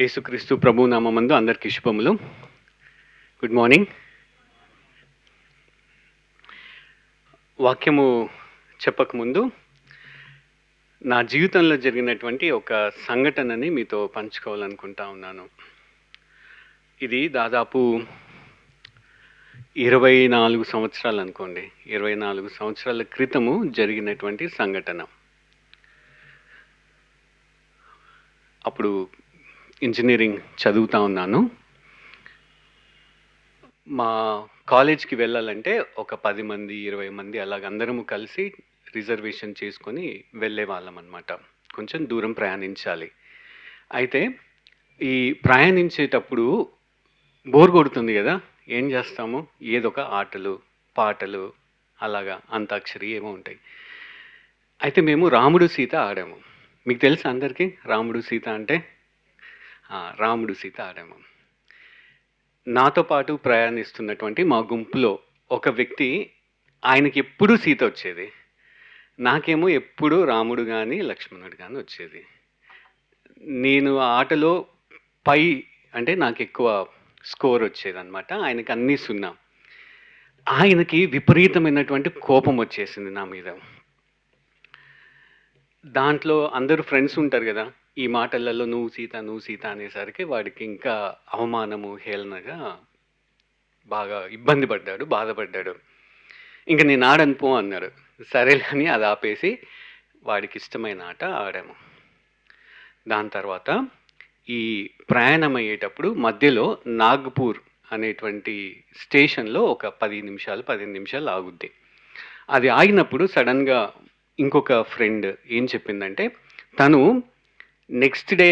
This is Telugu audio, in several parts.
యేసుక్రీస్తు ప్రభు నామమందు అందరికీ శుభములు. Good morning. వాక్యము చెప్పకముందు నా జీవితంలో జరిగినటువంటి ఒక సంఘటనని మీతో పంచుకోవాలనుకుంటా ఉన్నాను. ఇది దాదాపు 24 సంవత్సరాలు అనుకోండి. 24 సంవత్సరాల క్రితము జరిగినటువంటి సంఘటన. అప్పుడు ఇంజనీరింగ్ చదువుతా ఉన్నాను. మా కాలేజ్కి వెళ్ళాలంటే ఒక 10 మంది 20 మంది అలాగ అందరము కలిసి రిజర్వేషన్ చేసుకొని వెళ్ళే వాళ్ళం అనమాట. కొంచెం దూరం ప్రయాణించాలి. అయితే ఈ ప్రయాణించేటప్పుడు బోర్ కొడుతుంది కదా, ఏం చేస్తాము, ఏదొక ఆటలు పాటలు అలాగా అంతాక్షరి ఏమో ఉంటాయి. అయితే మేము రాముడు సీత ఆడాము. మీకు తెలుసా అందరికీ రాముడు సీత అంటే? రాముడు సీత ఆడాము. నాతో పాటు ప్రయాణిస్తున్నటువంటి మా గుంపులో ఒక వ్యక్తి, ఆయనకి ఎప్పుడూ సీత వచ్చేది, నాకేమో ఎప్పుడూ రాముడు కానీ లక్ష్మణుడు కానీ వచ్చేది. నేను ఆటలో అంటే నాకు ఎక్కువ స్కోర్ వచ్చేదన్నమాట, ఆయనకి అన్నీ 0. ఆయనకి విపరీతమైనటువంటి కోపం వచ్చేసింది నా మీద. దాంట్లో అందరూ ఫ్రెండ్స్ ఉంటారు కదా, ఈ మాటలలో నువ్వు సీత అనేసరికి వాడికి ఇంకా అవమానము హేళనగా బాగా ఇబ్బంది పడ్డాడు, బాధపడ్డాడు. ఇంకా నేను ఆడను పో అన్నాడు. సరేలే అని అది ఆపేసి వాడికి ఇష్టమైన ఆట ఆడాము. దాని తర్వాత ఈ ప్రయాణం అయ్యేటప్పుడు మధ్యలో నాగ్పూర్ అనేటువంటి స్టేషన్లో ఒక 15 నిమిషాలు ఆగుద్ది. అది ఆగినప్పుడు సడన్గా ఇంకొక ఫ్రెండ్ ఏం చెప్పిందంటే, తను నెక్స్ట్ డే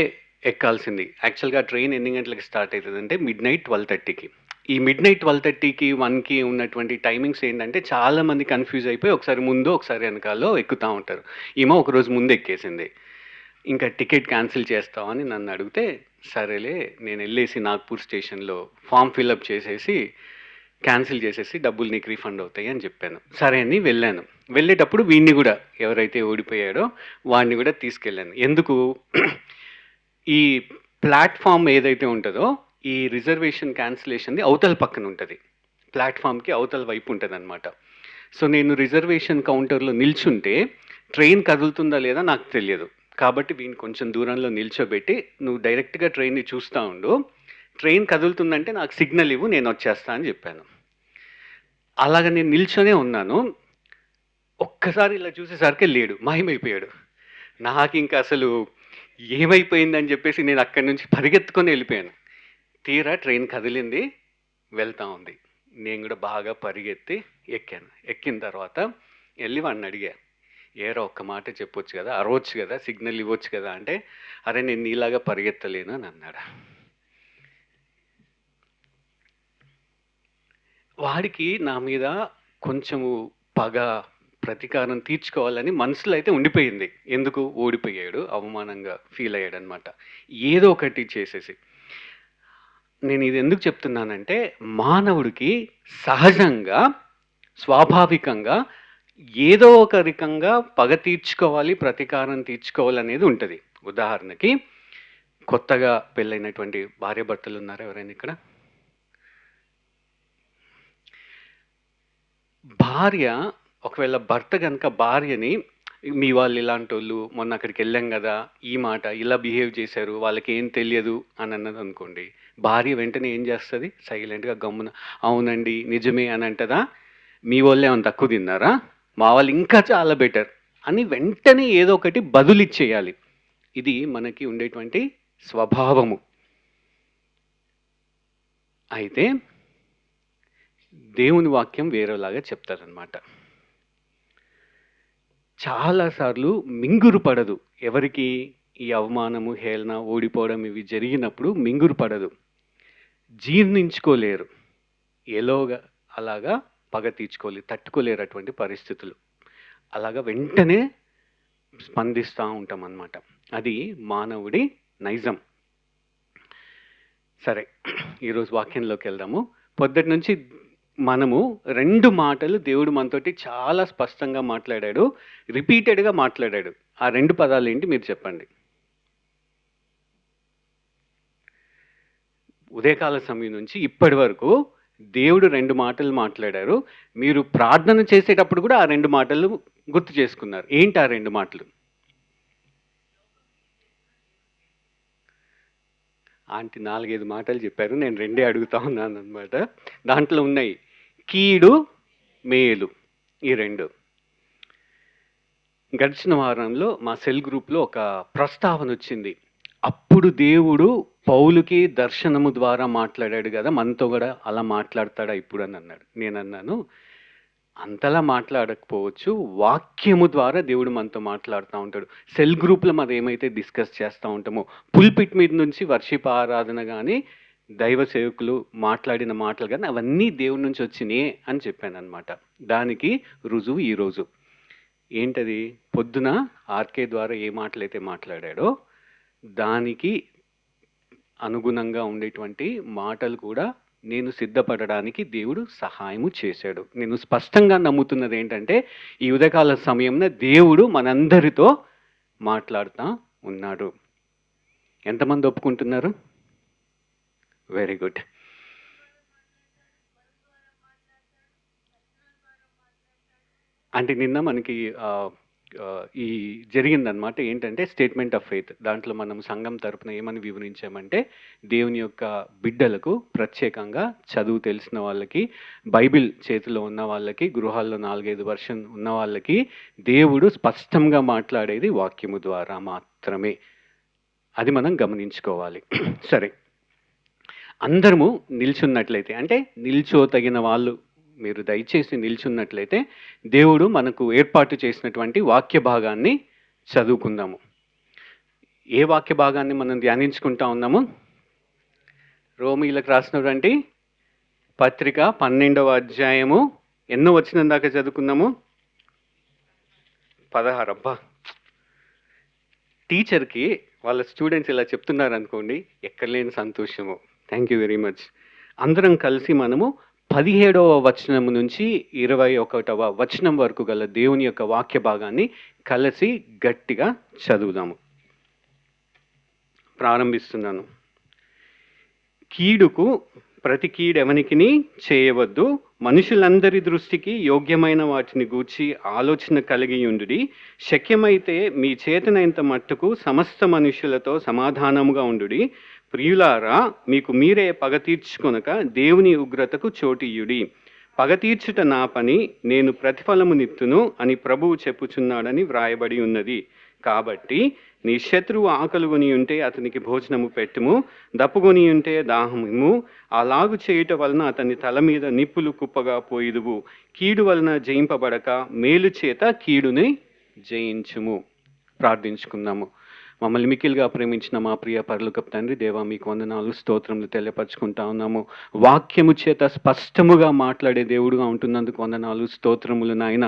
ఎక్కాల్సింది. యాక్చువల్గా ట్రైన్ ఎన్ని గంటలకు స్టార్ట్ అవుతుందంటే midnight 12:30కి. ఈ midnight 12:30కి 1కి ఉన్నటువంటి టైమింగ్స్ ఏంటంటే చాలామంది కన్ఫ్యూజ్ అయిపోయి ఒకసారి ముందో ఒకసారి వెనకాలో ఎక్కుతూ ఉంటారు. ఈమె ఒకరోజు ముందు ఎక్కేసింది. ఇంకా టికెట్ క్యాన్సిల్ చేస్తామని నన్ను అడిగితే, సరేలే నేను వెళ్ళేసి నాగ్పూర్ స్టేషన్లో ఫామ్ ఫిల్అప్ చేసేసి క్యాన్సిల్ చేసేసి డబ్బులు నీకు రీఫండ్ అవుతాయి అని చెప్పాను. సరే అని వెళ్ళాను. వెళ్ళేటప్పుడు వీడిని కూడా, ఎవరైతే ఓడిపోయాడో వాడిని కూడా తీసుకెళ్ళాను. ఎందుకు, ఈ ప్లాట్ఫామ్ ఏదైతే ఉంటుందో ఈ రిజర్వేషన్ క్యాన్సిలేషన్ది అవతల పక్కన ఉంటుంది, ప్లాట్ఫామ్కి అవతల వైపు ఉంటుంది అనమాట. సో నేను రిజర్వేషన్ కౌంటర్లో నిల్చుంటే ట్రైన్ కదులుతుందా లేదా నాకు తెలియదు. కాబట్టి వీడిని కొంచెం దూరంలో నిల్చోబెట్టి, నువ్వు డైరెక్ట్గా ట్రైన్ని చూస్తూ ఉండు, ట్రైన్ కదులుతుందంటే నాకు సిగ్నల్ ఇవ్వు, నేను వచ్చేస్తా అని చెప్పాను. అలాగ నేను నిల్చొనే ఉన్నాను. ఒక్కసారి ఇలా చూసేసరికి లేడు, మాయమైపోయాడు. నాకు ఇంకా అసలు ఏమైపోయిందని చెప్పేసి నేను అక్కడి నుంచి పరిగెత్తుకొని వెళ్ళిపోయాను. తీరా ట్రైన్ కదిలింది, వెళ్తా ఉంది. నేను కూడా బాగా పరిగెత్తి ఎక్కాను. ఎక్కిన తర్వాత వెళ్ళి వాడిని అడిగా, ఏరా ఒక్క మాట చెప్పొచ్చు కదా, అరవచ్చు కదా, సిగ్నల్ ఇవ్వచ్చు కదా అంటే, అరే నేను నీలాగా పరిగెత్తలేను అని అన్నాడు. వాడికి నా మీద కొంచెము పగ, ప్రతీకారం తీర్చుకోవాలని మనసులో అయితే ఉండిపోయింది. ఎందుకు, ఓడిపోయాడు, అవమానంగా ఫీల్ అయ్యాడు అనమాట. ఏదో ఒకటి చేసేసి. నేను ఇది ఎందుకు చెప్తున్నానంటే, మానవుడికి సహజంగా స్వాభావికంగా ఏదో ఒక రకంగా పగ తీర్చుకోవాలి, ప్రతీకారం తీర్చుకోవాలనేది ఉంటుంది. ఉదాహరణకి కొత్తగా పెళ్ళైనటువంటి భార్యాభర్తలు ఉన్నారు ఎవరైనా ఇక్కడ? భార్య ఒకవేళ భర్త కనుక భార్యని, మీ వాళ్ళు ఇలాంటి వాళ్ళు, మొన్న అక్కడికి వెళ్ళాం కదా, ఈ మాట ఇలా బిహేవ్ చేశారు, వాళ్ళకి ఏం తెలియదు అని అన్నది అనుకోండి, భార్య వెంటనే ఏం చేస్తుంది, సైలెంట్గా గమ్మున అవునండి నిజమే అని అంటదా, మీ వాళ్ళే ఏమైనా తక్కువ తిన్నారా, మా వాళ్ళు ఇంకా చాలా బెటర్ అని వెంటనే ఏదో ఒకటి బదులిచ్చేయాలి. ఇది మనకి ఉండేటువంటి స్వభావము. అయితే దేవుని వాక్యం వేరేలాగా చెప్తారనమాట. చాలాసార్లు మింగురు పడదు ఎవరికి, ఈ అవమానము హేళన ఓడిపోవడం ఇవి జరిగినప్పుడు మింగురు పడదు, జీర్ణించుకోలేరు, ఎలోగా అలాగా పగ తీర్చుకోలేరు, తట్టుకోలేరు అటువంటి పరిస్థితులు. అలాగా వెంటనే స్పందిస్తూ ఉంటాం అన్నమాట. అది మానవుడి నైజం. సరే, ఈరోజు వాక్యంలోకి వెళ్దాము. పొద్దుటి నుంచి మనము 2 మాటలు దేవుడు మనతోటి చాలా స్పష్టంగా మాట్లాడాడు, రిపీటెడ్గా మాట్లాడాడు. ఆ 2 పదాలు ఏంటి మీరు చెప్పండి. ఉదయకాల సమయం నుంచి ఇప్పటి వరకు దేవుడు 2 మాటలు మాట్లాడారు. మీరు ప్రార్థన చేసేటప్పుడు కూడా ఆ 2 మాటలు గుర్తు చేసుకున్నారు. ఏంటి ఆ 2 మాటలు? ఆంటీ 4, 5 మాటలు చెప్పారు. నేను 2 అడుగుతా ఉన్నానన్నమాట. దాంట్లో ఉన్నాయి కీడు, మేలు. ఈ 2. గడిచిన వారంలో మా సెల్ గ్రూప్‌లో ఒక ప్రస్తావన వచ్చింది. అప్పుడు దేవుడు పౌలుకి దర్శనము ద్వారా మాట్లాడాడు కదా! మనతో కూడా అలా మాట్లాడతాడా ఇప్పుడు అని అన్నాడు. నేనన్నాను, అంతలా మాట్లాడకపోవచ్చు. వాక్యము ద్వారా దేవుడు మనతో మాట్లాడుతూ ఉంటాడు. సెల్ గ్రూప్‌లో మనం ఏమైతే డిస్కస్ చేస్తూ ఉంటామో, పుల్పిట్ మీద నుంచి వర్షిప్ ఆరాధన కానీ, దైవ సేవకులు మాట్లాడిన మాటలు కానీ అవన్నీ దేవుడి నుంచి వచ్చినాయే అని చెప్పానన్నమాట. దానికి రుజువు ఈరోజు. ఏంటది? పొద్దున ఆర్కే ద్వారా ఏ మాటలైతే మాట్లాడాడో దానికి అనుగుణంగా ఉండేటువంటి మాటలు కూడా నేను సిద్ధపడడానికి దేవుడు సహాయము చేశాడు. నేను స్పష్టంగా నమ్ముతున్నది ఏంటంటే ఈ ఉదయకాల సమయంలో దేవుడు మనందరితో మాట్లాడుతూ ఉన్నాడు. ఎంతమంది ఒప్పుకుంటున్నారు? Very good. అంటే నిన్న మనకి ఈ జరిగిందనమాట. ఏంటంటే స్టేట్మెంట్ ఆఫ్ ఫెయిత్. దాంట్లో మనం సంఘం తరపున ఏమని వివరించామంటే దేవుని యొక్క బిడ్డలకు ప్రత్యేకంగా చదువు తెలిసిన వాళ్ళకి, బైబిల్ చేతిలో ఉన్న వాళ్ళకి, గృహాల్లో 4, 5 వర్షన్ ఉన్న వాళ్ళకి దేవుడు స్పష్టంగా మాట్లాడేది వాక్యము ద్వారా మాత్రమే. అది మనం గమనించుకోవాలి. సరే, అందరము నిల్చున్నట్లయితే, అంటే నిల్చోతగిన వాళ్ళు మీరు దయచేసి నిల్చున్నట్లయితే దేవుడు మనకు ఏర్పాటు చేసినటువంటి వాక్య భాగాన్ని చదువుకుందాము. ఏ వాక్య భాగాన్ని మనం ధ్యానించుకుంటా ఉన్నాము? రోమీలకు రాసినటువంటి పత్రిక 12వ అధ్యాయము ఎన్నో వచనం దాకా చదువుకున్నాము? 16. అబ్బా, టీచర్కి వాళ్ళ స్టూడెంట్స్ ఇలా చెప్తున్నారు అనుకోండి, ఎక్కడలేని సంతోషము. Thank you very much. అందరం కలిసి మనము 17వ వచనం నుంచి 21వ వచనం వరకు గల దేవుని యొక్క వాక్య భాగాన్ని కలిసి గట్టిగా చదువుదాము. ప్రారంభిస్తున్నాను. కీడుకు ప్రతి కీడెవనికిని చేయవద్దు. మనుషులందరి దృష్టికి యోగ్యమైన వాటిని గూర్చి ఆలోచన కలిగి ఉండుడి. శక్యమైతే మీ చేతనైనంత మట్టుకు సమస్త మనుషులతో సమాధానముగా ఉండుడి. ప్రియులారా, మీకు మీరే పగ తీర్చుకొనక దేవుని ఉగ్రతకు చోటియ్యుడి. పగ తీర్చుట నా పని, నేను ప్రతిఫలమునిత్తును అని ప్రభువు చెప్పుచున్నాడని వ్రాయబడి ఉన్నది. కాబట్టి నీ శత్రువు ఆకలిగొని ఉంటే అతనికి భోజనము పెట్టుము, దప్పుకొని ఉంటే దాహము. అలాగు చేయుట వలన అతని తల మీద నిప్పులు కుప్పగా పోయిదువు. కీడు వలన జయింపబడక మేలు చేత కీడుని జయించుము. ప్రార్థించుకుందాము. మమ్మల్ని మిక్కిలిగా ప్రేమించిన మా ప్రియ పరలోకపు తండ్రి, దేవా మీకు వందనాలు, స్తోత్రములు తెలియపరచుకుంటా ఉన్నాము. వాక్యము చేత స్పష్టముగా మాట్లాడే దేవుడుగా ఉంటున్నందుకు వందనాలు, స్తోత్రములు నాయన.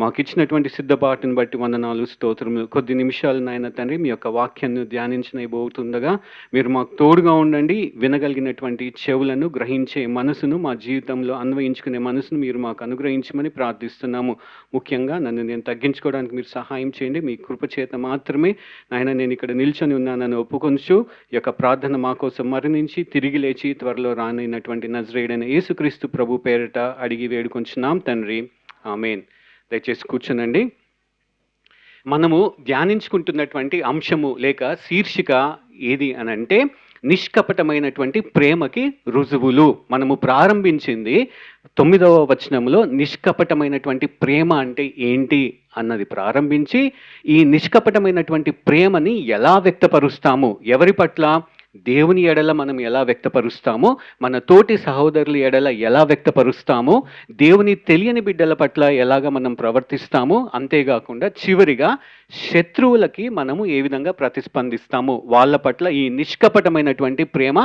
మాకు ఇచ్చినటువంటి సిద్ధపాటును బట్టి వందనాలు, స్తోత్రములు. కొద్ది నిమిషాలు నాయన తండ్రి మీ యొక్క వాక్యాన్ని ధ్యానించబోతుండగా మీరు మాకు తోడుగా ఉండండి. వినగలిగినటువంటి చెవులను, గ్రహించే మనసును, మా జీవితంలో అన్వయించుకునే మనసును మీరు మాకు అనుగ్రహించమని ప్రార్థిస్తున్నాము. ముఖ్యంగా నన్ను నేను తగ్గించుకోవడానికి మీరు సహాయం చేయండి. మీ కృప చేత మాత్రమే నాయన నేను ఇక్కడ నిల్చొని ఉన్నానని ఒప్పుకొంచు ఈ యొక్క ప్రార్థన మా కోసం మరణించి తిరిగి లేచి త్వరలో రానైనటువంటి నజరేయుడైన యేసుక్రీస్తు ప్రభు పేరిట అడిగి వేడుకొంచున్నాం తండ్రి, ఆమేన్. దయచేసి కూర్చునండి. మనము ధ్యానించుకుంటున్నటువంటి అంశము లేక శీర్షిక ఏది అనంటే నిష్కపటమైనటువంటి ప్రేమకి రుజువులు. మనము ప్రారంభించింది 9వ వచనంలో నిష్కపటమైనటువంటి ప్రేమ అంటే ఏంటి అన్నది ప్రారంభించి ఈ నిష్కపటమైనటువంటి ప్రేమని ఎలా వ్యక్తపరుస్తాము, ఎవరి పట్ల? దేవుని ఎడల మనం ఎలా వ్యక్తపరుస్తామో, మన తోటి సహోదరుల ఎడల ఎలా వ్యక్తపరుస్తామో, దేవుని తెలియని బిడ్డల పట్ల ఎలాగ మనం ప్రవర్తిస్తామో, అంతేకాకుండా చివరిగా శత్రువులకి మనము ఏ విధంగా ప్రతిస్పందిస్తామో, వాళ్ళ పట్ల ఈ నిష్కపటమైనటువంటి ప్రేమ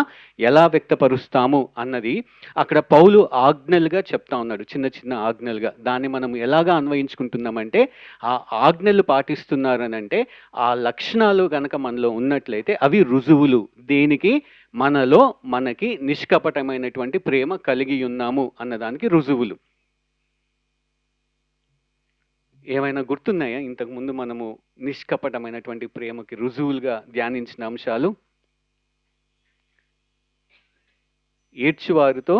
ఎలా వ్యక్తపరుస్తాము అన్నది అక్కడ పౌలు ఆజ్ఞలుగా చెప్తా ఉన్నాడు, చిన్న చిన్న ఆజ్ఞలుగా. దాన్ని మనం ఎలాగా అన్వయించుకుంటున్నామంటే ఆ ఆజ్ఞలు పాటిస్తున్నారనంటే ఆ లక్షణాలు గనక మనలో ఉన్నట్లయితే అవి రుజువులు. దేనికి? మనలో మనకి నిష్కపటమైనటువంటి ప్రేమ కలిగి ఉన్నాము అన్నదానికి రుజువులు. ఏమైనా గుర్తున్నాయా ఇంతకుముందు మనము నిష్కపటమైనటువంటి ప్రేమకి రుజువులుగా ధ్యానించిన అంశాలు? ఏడ్చువారితో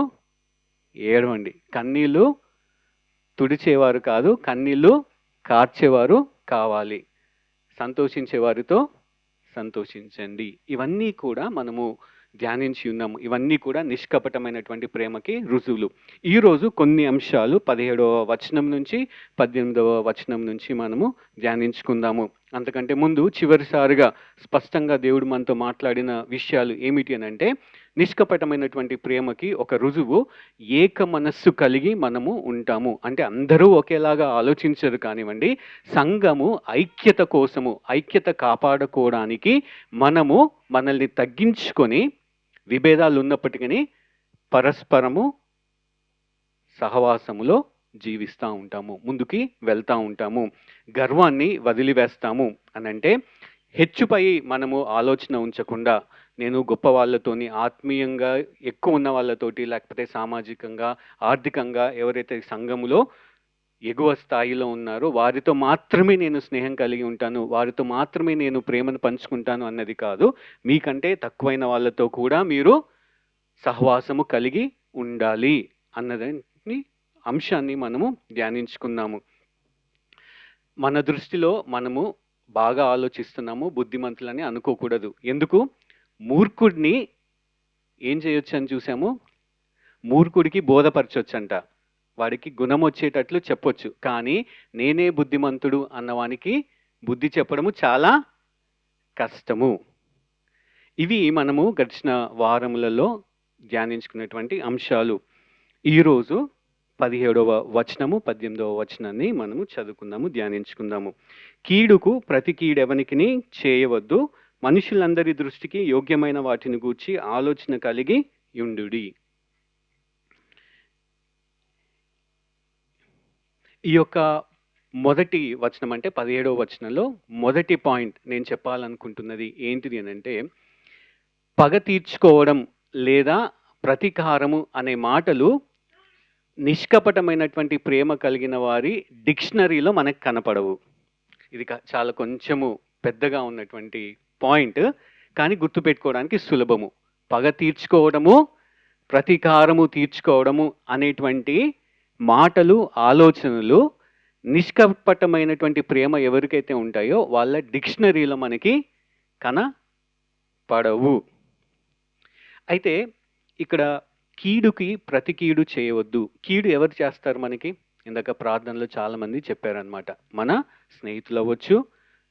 ఏడవండి. కన్నీళ్ళు తుడిచేవారు కాదు, కన్నీళ్ళు కార్చేవారు కావాలి. సంతోషించే వారితో సంతోషించండి. ఇవన్నీ కూడా మనము ధ్యానించి ఉన్నాము. ఇవన్నీ కూడా నిష్కపటమైనటువంటి ప్రేమకి రుజువులు. ఈరోజు కొన్ని అంశాలు 17వ వచనం నుంచి 18వ వచనం నుంచి మనము ధ్యానించుకుందాము. అంతకంటే ముందు చివరిసారిగా స్పష్టంగా దేవుడు మనతో మాట్లాడిన విషయాలు ఏమిటి అని అంటే, నిష్కపటమైనటువంటి ప్రేమకి ఒక రుజువు ఏక మనస్సు కలిగి మనము ఉంటాము. అంటే అందరూ ఒకేలాగా ఆలోచించరు కానివ్వండి, సంఘము ఐక్యత కోసము, ఐక్యత కాపాడుకోవడానికి మనము మనల్ని తగ్గించుకొని, విభేదాలు ఉన్నప్పటికీ పరస్పరము సహవాసములో జీవిస్తూ ఉంటాము, ముందుకి వెళ్తూ ఉంటాము, గర్వాన్ని వదిలివేస్తాము. అనంటే హెచ్చుపై మనము ఆలోచన ఉంచకుండా, నేను గొప్ప వాళ్ళతోని ఆత్మీయంగా ఎక్కువ ఉన్న వాళ్ళతోటి, లేకపోతే సామాజికంగా ఆర్థికంగా ఎవరైతే సంఘములో ఎగువ స్థాయిలో ఉన్నారో వారితో మాత్రమే నేను స్నేహం కలిగి ఉంటాను, వారితో మాత్రమే నేను ప్రేమను పంచుకుంటాను అన్నది కాదు. మీకంటే తక్కువైన వాళ్ళతో కూడా మీరు సహవాసము కలిగి ఉండాలి అన్నదాన్ని అంశాన్ని మనము ధ్యానించుకున్నాము. మన దృష్టిలో మనము బాగా ఆలోచిస్తున్నాము, బుద్ధిమంతులని అనుకోకూడదు. ఎందుకు? మూర్ఖుడిని ఏం చేయొచ్చు అని చూసాము. మూర్ఖుడికి బోధపరచొచ్చంట, వాడికి గుణం వచ్చేటట్లు చెప్పొచ్చు. కానీ నేనే బుద్ధిమంతుడు అన్నవానికి బుద్ధి చెప్పడము చాలా కష్టము. ఇవి మనము గడిచిన వారములలో ధ్యానించుకున్నటువంటి అంశాలు. ఈరోజు 17వ వచనము 18వ వచనాన్ని మనము చదువుకుందాము, ధ్యానించుకుందాము. కీడుకు ప్రతి కీడెవనికిని చేయవద్దు, మనుషులందరి దృష్టికి యోగ్యమైన వాటిని గూర్చి ఆలోచన కలిగి యుండుడి. ఈ యొక్క మొదటి వచనం అంటే 17వ వచనంలో మొదటి పాయింట్ నేను చెప్పాలనుకుంటున్నది ఏంటిది అని అంటే, పగ తీర్చుకోవడం లేదా ప్రతీకారము అనే మాటలు నిష్కపటమైనటువంటి ప్రేమ కలిగిన వారి డిక్షనరీలో మనకు కనపడవు. ఇది చాలా కొంచెము పెద్దగా ఉన్నటువంటి పాయింట్, కానీ గుర్తుపెట్టుకోవడానికి సులభము. పగ తీర్చుకోవడము, ప్రతీకారము తీర్చుకోవడము అనేటువంటి మాటలు, ఆలోచనలు నిష్కపటమైనటువంటి ప్రేమ ఎవరికైతే ఉంటాయో వాళ్ళ డిక్షనరీలో మనకి కనపడవు. అయితే ఇక్కడ కీడుకి ప్రతి కీడు చేయవద్దు. కీడు ఎవరు చేస్తారు మనకి? ఇందాక ప్రార్థనలో చాలా మంది చెప్పారనమాట. మన స్నేహితులు అవ్వచ్చు,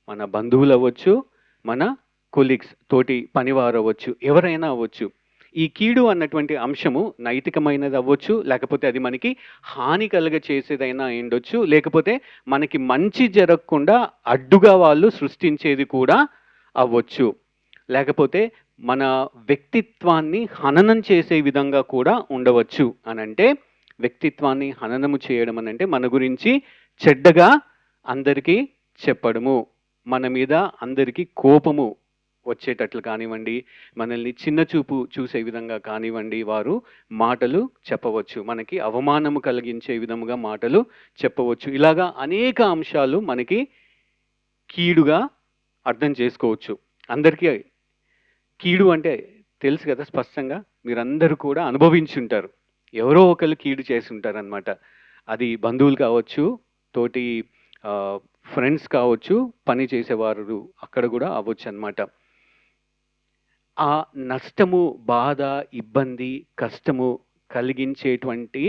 మన బంధువులు అవ్వచ్చు, మన కొలీగ్స్, తోటి పనివారు అవ్వచ్చు, ఎవరైనా అవ్వచ్చు. ఈ కీడు అన్నటువంటి అంశము నైతికమైనది అవ్వచ్చు, లేకపోతే అది మనకి హాని కలుగ చేసేదైనా ఉండొచ్చు, లేకపోతే మనకి మంచి జరగకుండా అడ్డుగా వాళ్ళు సృష్టించేది కూడా అవ్వచ్చు, లేకపోతే మన వ్యక్తిత్వాన్ని హననం చేసే విధంగా కూడా ఉండవచ్చు. అనంటే వ్యక్తిత్వాన్ని హననము చేయడం అనంటే మన గురించి చెడ్డగా అందరికీ చెప్పడము, మన మీద అందరికీ కోపము వచ్చేటట్లు కానివ్వండి, మనల్ని చిన్న చూపు చూసే విధంగా కానివ్వండి, వారు మాటలు చెప్పవచ్చు, మనకి అవమానము కలిగించే విధముగా మాటలు చెప్పవచ్చు. ఇలాగా అనేక అంశాలు మనకి కీడుగా అర్థం చేసుకోవచ్చు. అందరికీ కీడు అంటే తెలుసు కదా స్పష్టంగా, మీరందరూ కూడా అనుభవించి ఉంటారు. ఎవరో ఒకరు కీడు చేసి ఉంటారు అనమాట. అది బంధువులు కావచ్చు, తోటి ఫ్రెండ్స్ కావచ్చు, పని చేసేవారు అక్కడ కూడా అవ్వచ్చు అనమాట. ఆ నష్టము, బాధ, ఇబ్బంది, కష్టము కలిగించేటువంటి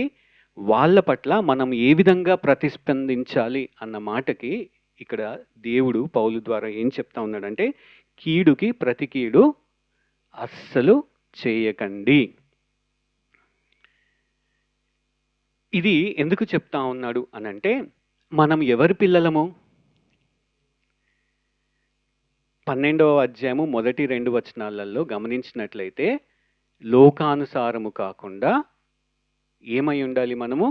వాళ్ళ పట్ల మనం ఏ విధంగా ప్రతిస్పందించాలి అన్న మాటకి ఇక్కడ దేవుడు పౌలు ద్వారా ఏం చెప్తా ఉన్నాడంటే, కీడుకి ప్రతి కీడు అస్సలు చేయకండి. ఇది ఎందుకు చెప్తా ఉన్నాడు అనంటే, మనం ఎవరి పిల్లలము? 12వ అధ్యాయము మొదటి 2 వచనాలలో గమనించినట్లయితే, లోకానుసారము కాకుండా ఏమై ఉండాలి? మనము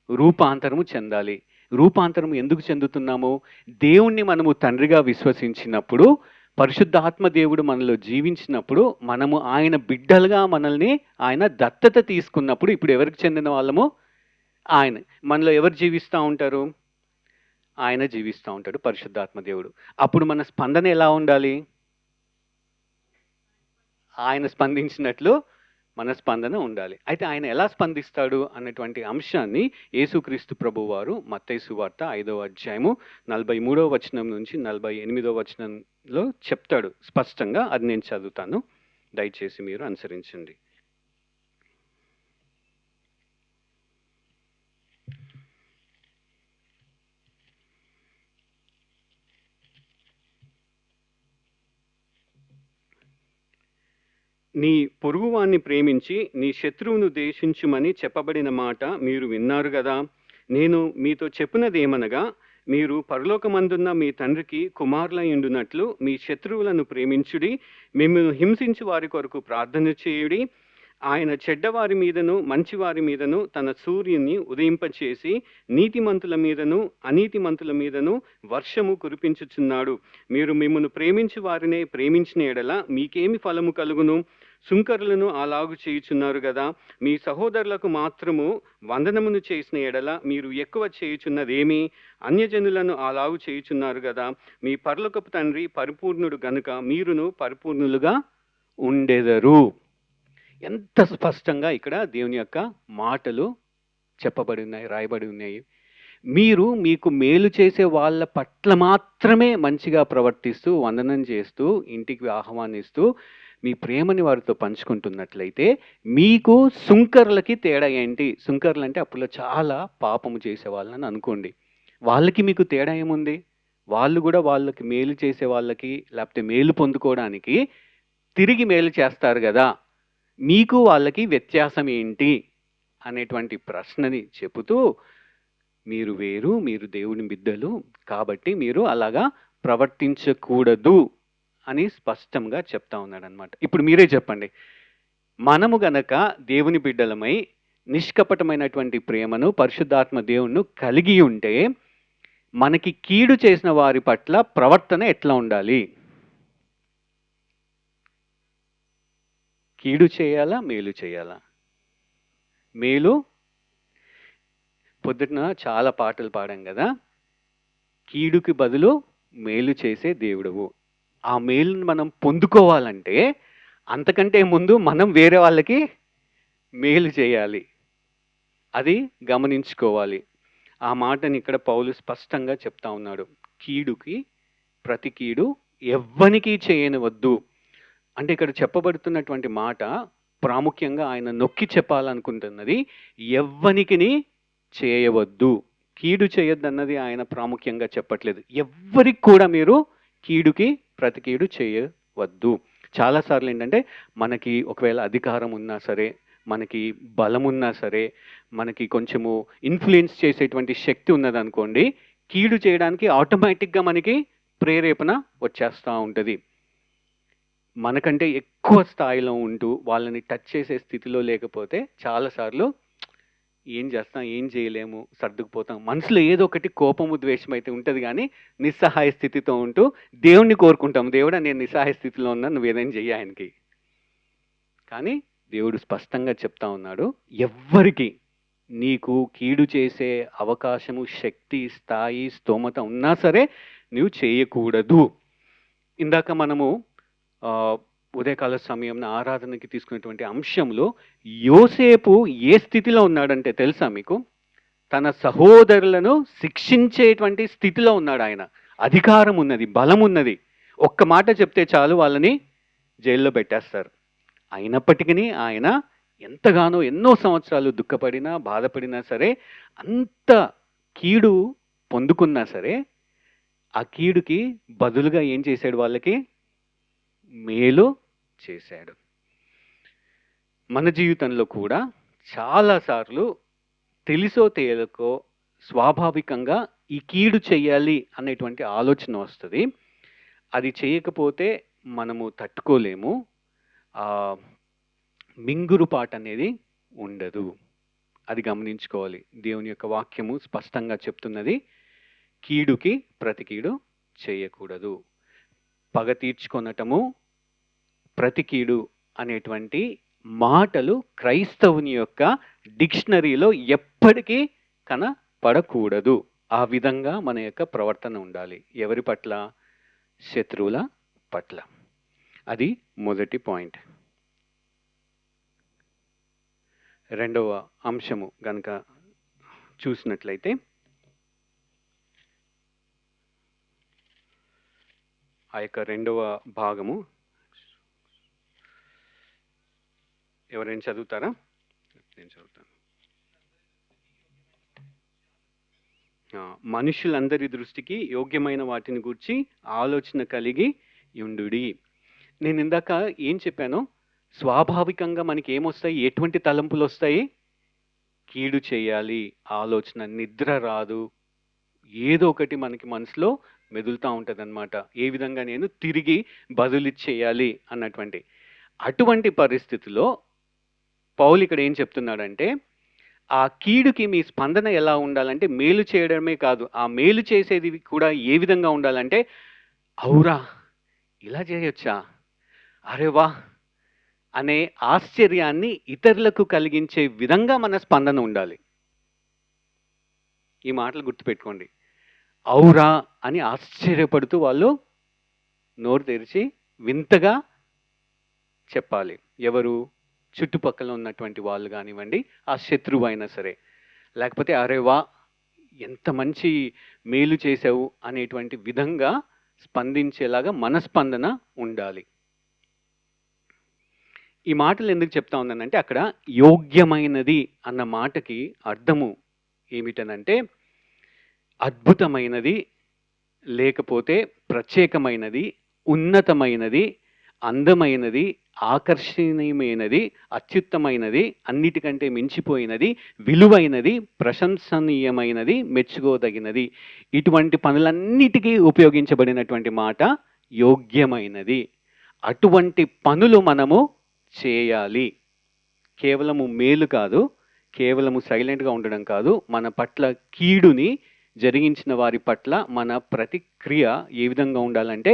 రూపాంతరము చెందాలి. రూపాంతరము ఎందుకు చెందుతున్నాము? దేవుణ్ణి మనము తండ్రిగా విశ్వసించినప్పుడు, పరిశుద్ధాత్మ దేవుడు మనలో జీవించినప్పుడు, మనము ఆయన బిడ్డలుగా మనల్ని ఆయన దత్తత తీసుకున్నప్పుడు, ఇప్పుడు ఎవరికి చెందిన వాళ్ళము? ఆయన. మనలో ఎవరు జీవిస్తూ ఉంటారు? ఆయన జీవిస్తూ ఉంటాడు, పరిశుద్ధాత్మ దేవుడు. అప్పుడు మన స్పందన ఎలా ఉండాలి? ఆయన స్పందించినట్లు మన స్పందన ఉండాలి. అయితే ఆయన ఎలా స్పందిస్తాడు అన్నటువంటి అంశాన్ని యేసుక్రీస్తు ప్రభువారు మత్తయి సువార్త 5వ అధ్యాయము 43వ వచనం నుంచి 48వ వచనంలో చెప్తాడు స్పష్టంగా. అది నేను చదువుతాను, దయచేసి మీరు అనుసరించండి. నీ పొరుగువాన్ని ప్రేమించి నీ శత్రువును ద్వేషించుమని చెప్పబడిన మాట మీరు విన్నారు గదా. నేను మీతో చెప్పినదేమనగా, మీరు పరలోకమందున్న మీ తండ్రికి కుమారులయుండునట్లు మీ శత్రువులను ప్రేమించుడి, మిమ్మల్ని హింసించు వారి కొరకు ప్రార్థన చేయుడి. ఆయన చెడ్డవారి మీదను మంచివారి మీదను తన సూర్యుని ఉదయింపచేసి నీతిమంతుల మీదను అనీతిమంతుల మీదను వర్షము కురిపించుచున్నాడు. మీరు మిమ్మల్ని ప్రేమించు వారినే ప్రేమించిన ఎడల మీకేమి ఫలము కలుగును? సుంకరులను అలాగు చేయుచున్నారు కదా. మీ సహోదరులకు మాత్రము వందనమును చేసిన ఎడల మీరు ఎక్కువ చేయుచున్నదేమి? అన్యజనులను అలాగు చేయుచున్నారు కదా. మీ పరలోకపు తండ్రి పరిపూర్ణుడు గనుక మీరును పరిపూర్ణులుగా ఉండెదరు. ఎంత స్పష్టంగా ఇక్కడ దేవుని యొక్క మాటలు చెప్పబడి ఉన్నాయి, రాయబడి ఉన్నాయి. మీరు మీకు మేలు చేసే వాళ్ళ పట్ల మాత్రమే మంచిగా ప్రవర్తిస్తూ వందనం చేస్తూ ఇంటికి ఆహ్వానిస్తూ మీ ప్రేమని వారితో పంచుకుంటున్నట్లయితే మీకు సుంకర్లకి తేడా ఏంటి? సుంకర్లు అంటే అప్పులో చాలా పాపము చేసే వాళ్ళని అనుకోండి. వాళ్ళకి మీకు తేడా ఏముంది? వాళ్ళు కూడా వాళ్ళకి మేలు చేసే వాళ్ళకి లేకపోతే మేలు పొందుకోవడానికి తిరిగి మేలు చేస్తారు కదా. మీకు వాళ్ళకి వ్యత్యాసం ఏంటి అనేటువంటి ప్రశ్నని చెబుతూ మీరు వేరు, మీరు దేవుని బిడ్డలు కాబట్టి మీరు అలాగా ప్రవర్తించకూడదు అని స్పష్టంగా చెప్తా ఉన్నాడు అనమాట. ఇప్పుడు మీరే చెప్పండి, మనము గనక దేవుని బిడ్డలమై నిష్కపటమైనటువంటి ప్రేమను పరిశుద్ధాత్మ దేవుణ్ణి కలిగి ఉంటే మనకి కీడు చేసిన వారి పట్ల ప్రవర్తన ఎట్లా ఉండాలి? కీడు చేయాలా, మేలు చేయాలా? మేలు. పొద్దున చాలా పాటలు పాడాం కదా, కీడుకి బదులు మేలు చేసే దేవుడువు. ఆ మేలుని మనం పొందుకోవాలంటే అంతకంటే ముందు మనం వేరే వాళ్ళకి మేలు చేయాలి. అది గమనించుకోవాలి. ఆ మాటని ఇక్కడ పౌలు స్పష్టంగా చెప్తా ఉన్నాడు. కీడుకి ప్రతి కీడు ఎవ్వనికి చేయనివద్దు అంటే ఇక్కడ చెప్పబడుతున్నటువంటి మాట ప్రాముఖ్యంగా ఆయన నొక్కి చెప్పాలనుకుంటున్నది ఎవ్వనికిని చేయవద్దు. కీడు చేయొద్దన్నది ఆయన ప్రాముఖ్యంగా చెప్పట్లేదు. ఎవ్వరికి కూడా మీరు కీడుకి ప్రతి కీడు చేయవద్దు. చాలాసార్లు ఏంటంటే మనకి ఒకవేళ అధికారం ఉన్నా సరే, మనకి బలం ఉన్నా సరే, మనకి కొంచెము ఇన్ఫ్లుయెన్స్ చేసేటువంటి శక్తి ఉన్నదనుకోండి, కీడు చేయడానికి ఆటోమేటిక్గా మనకి ప్రేరేపణ వచ్చేస్తూ ఉంటుంది. మనకంటే ఎక్కువ స్థాయిలో ఉంటూ వాళ్ళని టచ్ చేసే స్థితిలో లేకపోతే చాలాసార్లు ఏం చేస్తాం, ఏం చేయలేము, సర్దుకుపోతాం. మనసులో ఏదో ఒకటి కోపము ద్వేషం అయితే ఉంటుంది, కానీ నిస్సహాయ స్థితితో ఉంటూ దేవుణ్ణి కోరుకుంటాం, దేవుడా నేను నిస్సహాయ స్థితిలో ఉన్నా, నువ్వు ఏదైనా చెయ్యి ఆయనకి. కానీ దేవుడు స్పష్టంగా చెప్తా ఉన్నాడు, ఎవ్వరికి నీకు కీడు చేసే అవకాశము, శక్తి, స్థాయి, స్తోమత ఉన్నా సరే నువ్వు చేయకూడదు. ఇందాక మనము ఉదయకాల సమయం ఆరాధనకి తీసుకునేటువంటి అంశంలో యోసేపు ఏ స్థితిలో ఉన్నాడంటే తెలుసా మీకు? తన సహోదరులను శిక్షించేటువంటి స్థితిలో ఉన్నాడు. ఆయన అధికారం ఉన్నది, బలం ఉన్నది. ఒక్క మాట చెప్తే చాలు వాళ్ళని జైల్లో పెట్టేస్తారు. అయినప్పటికీ ఆయన ఎంతగానో ఎన్నో సంవత్సరాలు దుఃఖపడినా బాధపడినా సరే, అంత కీడు పొందుకున్నా సరే ఆ కీడుకి బదులుగా ఏం చేశాడు? వాళ్ళకి మేలు చేశాడు. మన జీవితంలో కూడా చాలాసార్లు తెలిసో తెలియకో స్వాభావికంగా ఈ కీడు చెయ్యాలి అనేటువంటి ఆలోచన వస్తుంది. అది చేయకపోతే మనము తట్టుకోలేము. మింగురుపాటు అనేది ఉండదు. అది గమనించుకోవాలి. దేవుని యొక్క వాక్యము స్పష్టంగా చెప్తున్నది, కీడుకి ప్రతి కీడు చేయకూడదు. పగ తీర్చుకొనటము, ప్రతి కీడు అనేటువంటి మాటలు క్రైస్తవుని యొక్క డిక్షనరీలో ఎప్పటికీ కనపడకూడదు. ఆ విధంగా మన యొక్క ప్రవర్తన ఉండాలి. ఎవరి పట్ల? శత్రువుల పట్ల. అది మొదటి పాయింట్. రెండవ అంశము గనక చూసినట్లయితే ఆ యొక్క రెండవ భాగము ఎవరైనా చదువుతారా? నేను చదువుతాను. మనుషులందరి దృష్టికి యోగ్యమైన వాటిని గూర్చి ఆలోచన కలిగి యుండుడి. నేను ఇందాక ఏం చెప్పానో, స్వాభావికంగా మనకి ఏమొస్తాయి, ఎటువంటి తలంపులు వస్తాయి? కీడు చేయాలి ఆలోచన, నిద్ర రాదు, ఏదో ఒకటి మనకి మనసులో మెదులుతూ ఉంటుంది అనమాట. ఏ విధంగా నేను తిరిగి బదులిచ్చేయాలి అన్నటువంటి అటువంటి పరిస్థితిలో పౌలు ఇక్కడ ఏం చెప్తున్నాడంటే, ఆ కీడుకి మీ స్పందన ఎలా ఉండాలంటే మేలు చేయడమే కాదు, ఆ మేలు చేసేది కూడా ఏ విధంగా ఉండాలంటే, అవురా ఇలా చేయొచ్చా, అరే వా అనే ఆశ్చర్యాన్ని ఇతరులకు కలిగించే విధంగా మన స్పందన ఉండాలి. ఈ మాటలు గుర్తుపెట్టుకోండి. అవురా అని ఆశ్చర్యపడుతూ వాళ్ళు నోరు తెరిచి వింతగా చెప్పాలి. ఎవరు? చుట్టుపక్కల ఉన్నటువంటి వాళ్ళు కానివ్వండి, ఆ శత్రువు అయినా సరే, లేకపోతే అరే వా ఎంత మంచి మేలు చేసావు అనేటువంటి విధంగా స్పందించేలాగా మన స్పందన ఉండాలి. ఈ మాటలు ఎందుకు చెప్తా ఉన్నానంటే, అక్కడ యోగ్యమైనది అన్న మాటకి అర్థము ఏమిటనంటే అద్భుతమైనది, లేకపోతే ప్రత్యేకమైనది, ఉన్నతమైనది, అందమైనది, ఆకర్షణీయమైనది, అత్యుత్తమైనది, అన్నిటికంటే మించిపోయినది, విలువైనది, ప్రశంసనీయమైనది, మెచ్చుకోదగినది, ఇటువంటి పనులన్నిటికీ ఉపయోగించబడినటువంటి మాట యోగ్యమైనది. అటువంటి పనులు మనము చేయాలి. కేవలము మేలు కాదు, కేవలము సైలెంట్గా ఉండడం కాదు, మన పట్ల కీడుని జరిగించిన వారి పట్ల మన ప్రతిక్రియ ఏ విధంగా ఉండాలంటే,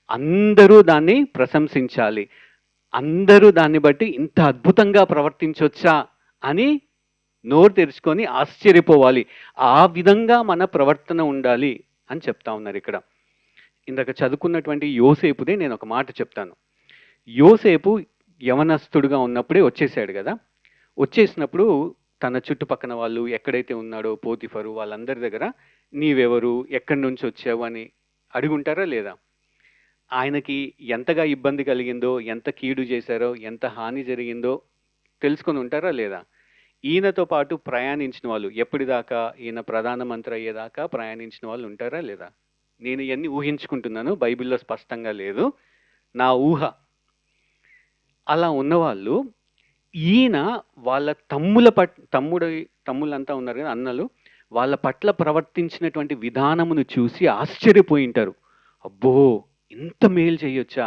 అందరూ దాన్ని ప్రశంసించాలి, అందరూ దాన్ని బట్టి ఇంత అద్భుతంగా ప్రవర్తించొచ్చా అని నోరు తెరుచుకొని ఆశ్చర్యపోవాలి. ఆ విధంగా మన ప్రవర్తన ఉండాలి అని చెప్తా ఉన్నారు ఇక్కడ. ఇందాక చదువుకున్నటువంటి యోసేపుదే నేను ఒక మాట చెప్తాను. యోసేపు యవనస్తుడుగా ఉన్నప్పుడే వచ్చేసాడు కదా. వచ్చేసినప్పుడు తన చుట్టుపక్కన వాళ్ళు ఎక్కడైతే ఉన్నాడో పోతిఫరు వాళ్ళందరి దగ్గర నీవెవరు, ఎక్కడి నుంచి వచ్చావు అని అడుగుంటారా లేదా? ఆయనకి ఎంతగా ఇబ్బంది కలిగిందో, ఎంత కీడు చేశారో, ఎంత హాని జరిగిందో తెలుసుకొని ఉంటారా లేదా? ఈయనతో పాటు ప్రయాణించిన వాళ్ళు, ఎప్పటిదాకా ఈయన ప్రధానమంత్రి అయ్యేదాకా ప్రయాణించిన వాళ్ళు ఉంటారా లేదా? నేను ఇవన్నీ ఊహించుకుంటున్నాను, బైబిల్లో స్పష్టంగా లేదు, నా ఊహ. అలా ఉన్నవాళ్ళు ఈయన వాళ్ళ తమ్ముళ్ళంతా ఉన్నారు కదా, అన్నలు, వాళ్ళ పట్ల ప్రవర్తించినటువంటి విధానమును చూసి ఆశ్చర్యపోయి ఉంటారు. అబ్బో ఇంత మేలు చేయొచ్చా,